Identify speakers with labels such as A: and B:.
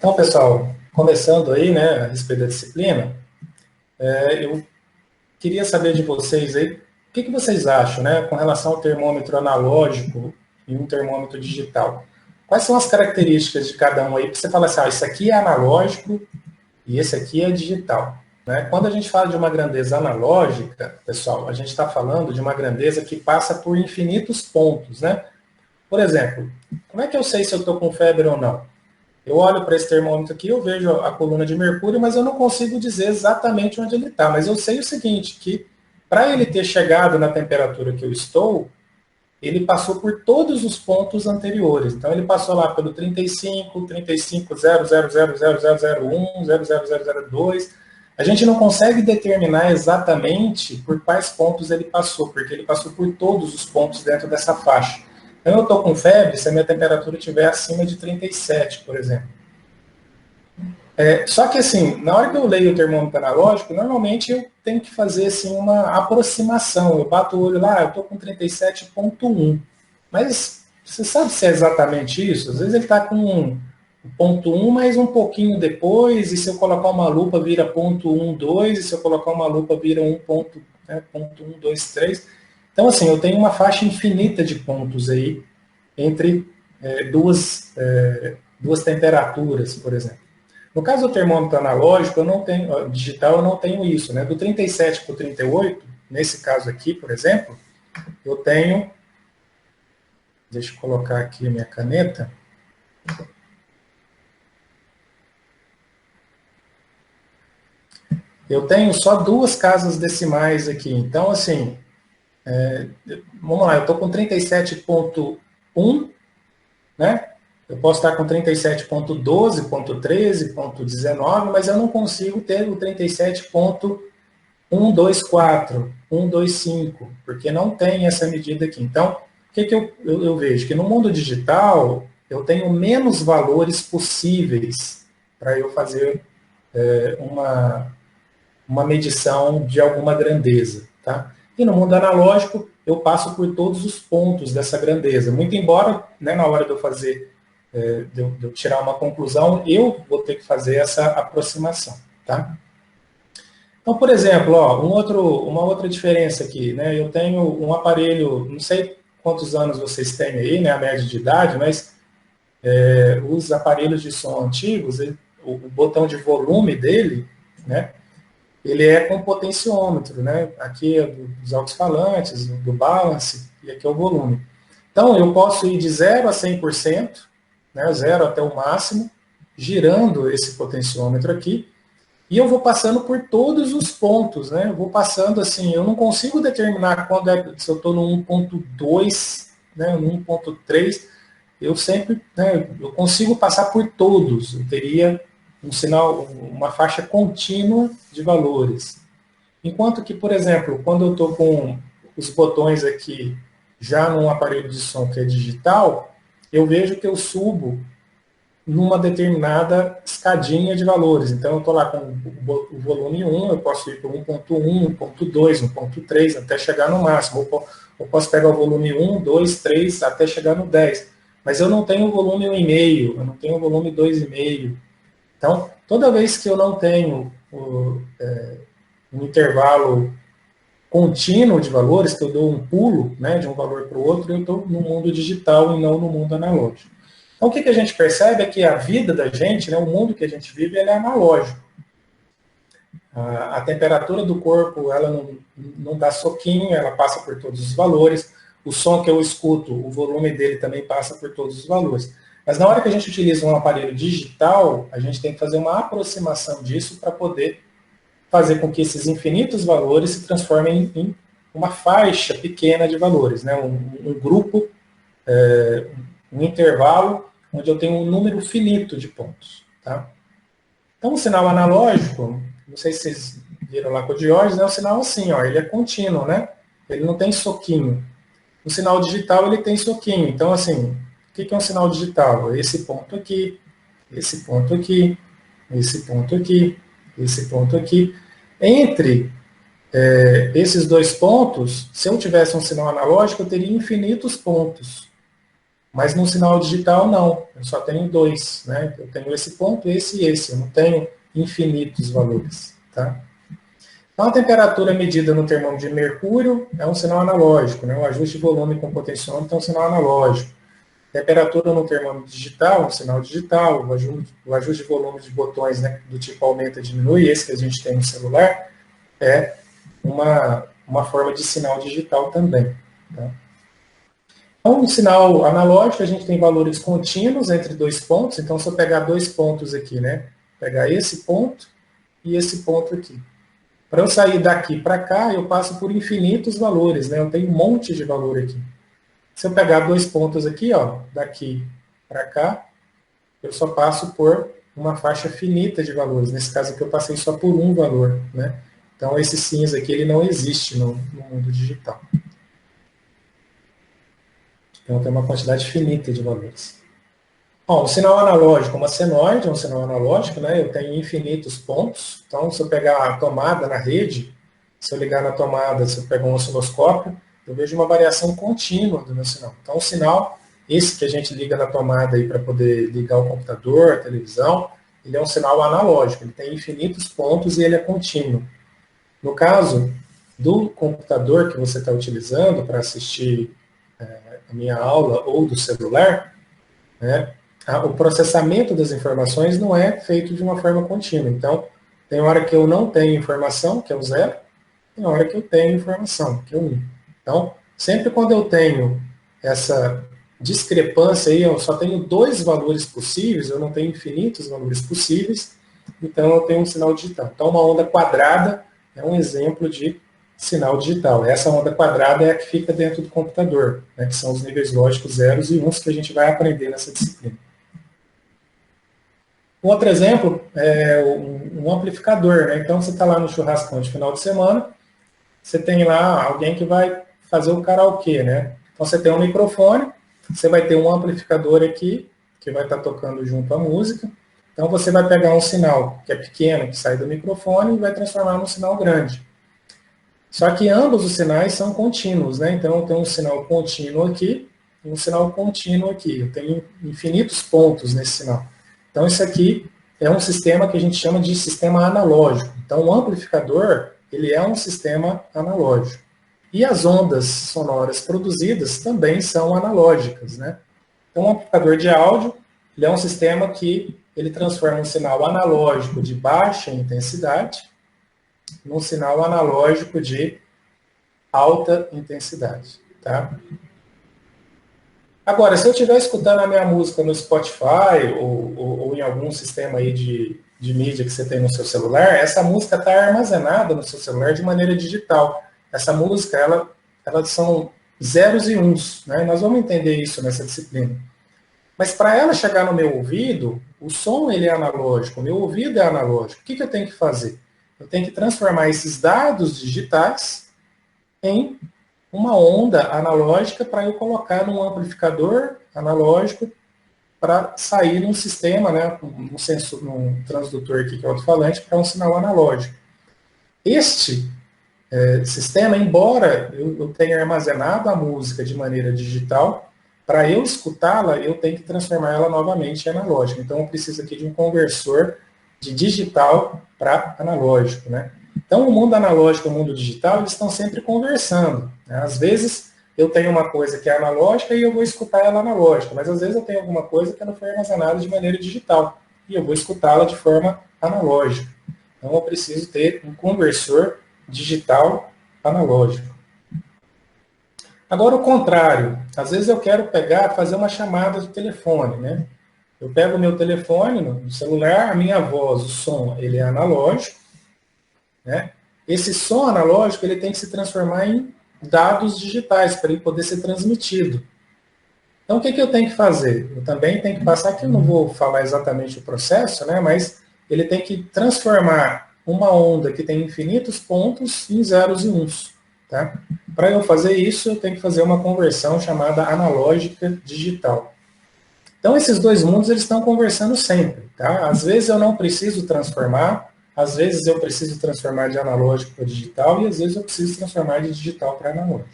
A: Então, pessoal, começando aí, né, a respeito da disciplina, eu queria saber de vocês aí, o que vocês acham, né, com relação ao termômetro analógico e um termômetro digital? Quais são as características de cada um aí, para você falar assim, isso aqui é analógico e esse aqui é digital, né? Quando a gente fala de uma grandeza analógica, pessoal, a gente está falando de uma grandeza que passa por infinitos pontos, né? Por exemplo, como é que eu sei se eu estou com febre ou não? Eu olho para esse termômetro aqui, eu vejo a coluna de mercúrio, mas eu não consigo dizer exatamente onde ele está. Mas eu sei o seguinte, que para ele ter chegado na temperatura que eu estou, ele passou por todos os pontos anteriores. Então, ele passou lá pelo 35, 35, 0, 0, 0, 0, 0, 0, 1, 0, 0, 0, 0, 2. A gente não consegue determinar exatamente por quais pontos ele passou, porque ele passou por todos os pontos dentro dessa faixa. Então, eu estou com febre se a minha temperatura estiver acima de 37, por exemplo. Só que, assim, na hora que eu leio o termômetro analógico, normalmente eu tenho que fazer assim, uma aproximação. Eu bato o olho lá, eu estou com 37,1. Mas você sabe se é exatamente isso? Às vezes ele está com 0,1, mas um pouquinho depois, e se eu colocar uma lupa vira 0,12, e se eu colocar uma lupa vira 0,123. Então, assim, eu tenho uma faixa infinita de pontos aí entre duas temperaturas, por exemplo. No caso do termômetro analógico, eu não tenho, digital, eu não tenho isso, né? Do 37 para o 38, nesse caso aqui, por exemplo, eu tenho, deixa eu colocar aqui a minha caneta. Eu tenho só duas casas decimais aqui. Então, assim, vamos lá, eu estou com 37,1, né? Eu posso estar com 37,12, 13, 19, mas eu não consigo ter o 37,124, 125, porque não tem essa medida aqui. Então, o que eu vejo? Que no mundo digital, eu tenho menos valores possíveis para eu fazer uma medição de alguma grandeza. Tá? E no mundo analógico, eu passo por todos os pontos dessa grandeza. Muito embora, né, na hora de eu fazer de eu tirar uma conclusão, eu vou ter que fazer essa aproximação. Tá? Então, por exemplo, ó, uma outra diferença aqui, né? Eu tenho um aparelho, não sei quantos anos vocês têm aí, né, a média de idade, mas os aparelhos de som antigos, o botão de volume dele, né, ele é com potenciômetro, né? Aqui é dos alto-falantes, do balance, e aqui é o volume. Então, eu posso ir de 0 a 100%, né, 0 até o máximo, girando esse potenciômetro aqui, e eu vou passando por todos os pontos, né? Eu vou passando assim, eu não consigo determinar quando se eu estou no 1.2, né, no 1.3, eu sempre, né, eu consigo passar por todos. Eu teria um sinal, uma faixa contínua de valores. Enquanto que, por exemplo, quando eu estou com os botões aqui já num aparelho de som que é digital, eu vejo que eu subo numa determinada escadinha de valores. Então, eu estou lá com o volume 1, eu posso ir para 1.1, 1.2, 1.3, até chegar no máximo. Eu posso pegar o volume 1, 2, 3, até chegar no 10. Mas eu não tenho o volume 1,5, eu não tenho o volume 2,5. Então, toda vez que eu não tenho um intervalo contínuo de valores, que eu dou um pulo, né, de um valor para o outro, eu estou no mundo digital e não no mundo analógico. Então, o que a gente percebe é que a vida da gente, né, o mundo que a gente vive, ele é analógico. A temperatura do corpo, ela não dá soquinho, ela passa por todos os valores. O som que eu escuto, o volume dele também passa por todos os valores. Mas na hora que a gente utiliza um aparelho digital, a gente tem que fazer uma aproximação disso para poder fazer com que esses infinitos valores se transformem em uma faixa pequena de valores, né? um grupo, um intervalo, onde eu tenho um número finito de pontos. Tá? Então, o sinal analógico, não sei se vocês viram lá com o Diógenes, é um sinal assim, ó, ele é contínuo, né? Ele não tem soquinho. O sinal digital, ele tem soquinho. Então, assim, o que é um sinal digital? Esse ponto aqui, esse ponto aqui, esse ponto aqui, esse ponto aqui. Entre esses dois pontos, se eu tivesse um sinal analógico, eu teria infinitos pontos. Mas no sinal digital, não. Eu só tenho dois, né? Eu tenho esse ponto, esse e esse. Eu não tenho infinitos valores, tá? Então, a temperatura medida no termômetro de mercúrio é um sinal analógico, né? O ajuste de volume com potenciômetro é um sinal analógico. Temperatura no termômetro digital, um sinal digital. O ajuste de volume de botões, né, do tipo aumenta e diminui, esse que a gente tem no celular, é uma forma de sinal digital também. Tá? Então, no sinal analógico, a gente tem valores contínuos entre dois pontos. Então, se eu pegar dois pontos aqui, né, pegar esse ponto e esse ponto aqui. Para eu sair daqui para cá, eu passo por infinitos valores, né? Eu tenho um monte de valor aqui. Se eu pegar dois pontos aqui, ó, daqui para cá, eu só passo por uma faixa finita de valores. Nesse caso aqui, eu passei só por um valor, né? Então, esse cinza aqui, ele não existe no mundo digital. Então, tem uma quantidade finita de valores. Bom, o sinal analógico, uma senoide, é um sinal analógico, né? Eu tenho infinitos pontos. Então, se eu pegar a tomada na rede, se eu ligar na tomada, se eu pegar um osciloscópio, eu vejo uma variação contínua do meu sinal. Então, o sinal, esse que a gente liga na tomada aí para poder ligar o computador, a televisão, ele é um sinal analógico. Ele tem infinitos pontos e ele é contínuo. No caso do computador que você está utilizando para assistir a minha aula ou do celular, né, o processamento das informações não é feito de uma forma contínua. Então, tem hora que eu não tenho informação, que é o 0, tem hora que eu tenho informação, que é o 1. Então, sempre quando eu tenho essa discrepância aí, eu só tenho dois valores possíveis, eu não tenho infinitos valores possíveis, então eu tenho um sinal digital. Então, uma onda quadrada é um exemplo de sinal digital. Essa onda quadrada é a que fica dentro do computador, né, que são os níveis lógicos zeros e uns que a gente vai aprender nessa disciplina. Um outro exemplo é um amplificador, né? Então, você está lá no churrascão de final de semana, você tem lá alguém que vai fazer o karaokê, né? Então, você tem um microfone, você vai ter um amplificador aqui, que vai estar tocando junto à música. Então, você vai pegar um sinal que é pequeno, que sai do microfone, e vai transformar num sinal grande. Só que ambos os sinais são contínuos, né? Então, eu tenho um sinal contínuo aqui e um sinal contínuo aqui. Eu tenho infinitos pontos nesse sinal. Então, isso aqui é um sistema que a gente chama de sistema analógico. Então, o amplificador, ele é um sistema analógico. E as ondas sonoras produzidas também são analógicas, né? Então, o amplificador de áudio, ele é um sistema que ele transforma um sinal analógico de baixa intensidade num sinal analógico de alta intensidade, tá? Agora, se eu estiver escutando a minha música no Spotify ou em algum sistema aí de mídia que você tem no seu celular, essa música está armazenada no seu celular de maneira digital. Essa música, elas são zeros e uns, né? Nós vamos entender isso nessa disciplina. Mas para ela chegar no meu ouvido, o som ele é analógico, o meu ouvido é analógico. O que eu tenho que fazer? Eu tenho que transformar esses dados digitais em uma onda analógica para eu colocar num amplificador analógico para sair num sistema, né, num sensor, num transdutor aqui que é alto-falante, para um sinal analógico. Este sistema, embora eu tenha armazenado a música de maneira digital, para eu escutá-la, eu tenho que transformar ela novamente em analógica. Então, eu preciso aqui de um conversor de digital para analógico, né? Então, o mundo analógico e o mundo digital, eles estão sempre conversando, né? Às vezes, eu tenho uma coisa que é analógica e eu vou escutar ela analógica, mas às vezes eu tenho alguma coisa que não foi armazenada de maneira digital e eu vou escutá-la de forma analógica. Então, eu preciso ter um conversor digital analógico. Agora, o contrário. Às vezes eu quero fazer uma chamada de telefone, né? Eu pego o meu telefone no celular, a minha voz, o som, ele é analógico, né? Esse som analógico, ele tem que se transformar em dados digitais para ele poder ser transmitido. Então, o que eu tenho que fazer? Eu também tenho que passar, que eu não vou falar exatamente o processo, né? Mas ele tem que transformar uma onda que tem infinitos pontos em zeros e uns. Tá? Para eu fazer isso, eu tenho que fazer uma conversão chamada analógica digital. Então, esses dois mundos eles estão conversando sempre. Tá? Às vezes eu não preciso transformar, às vezes eu preciso transformar de analógico para digital, e às vezes eu preciso transformar de digital para analógico.